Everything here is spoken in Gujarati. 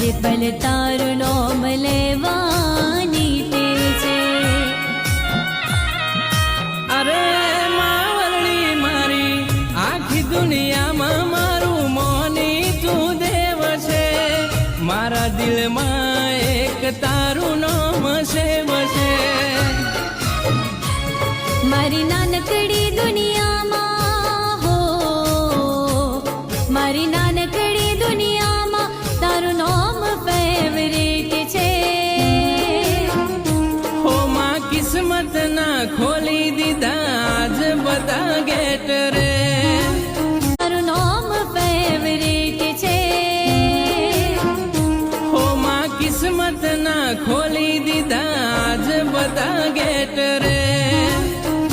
પલે પલે તારું નામ લેવાની ટેવ છે. અરે માવરણી મારી આખી દુનિયામાં મારું મોની તું દેવ છે. મારા દિલમાં એક તારું નામ છે વસે. મારી નાનકડી દુનિયામાં હો, મારી નાનકડી દુનિયામાં તારું નામ ફેવરેટ છે. હો માં કિસ્મત ના ખોલી દીધા આજ બધા ગેટ રે.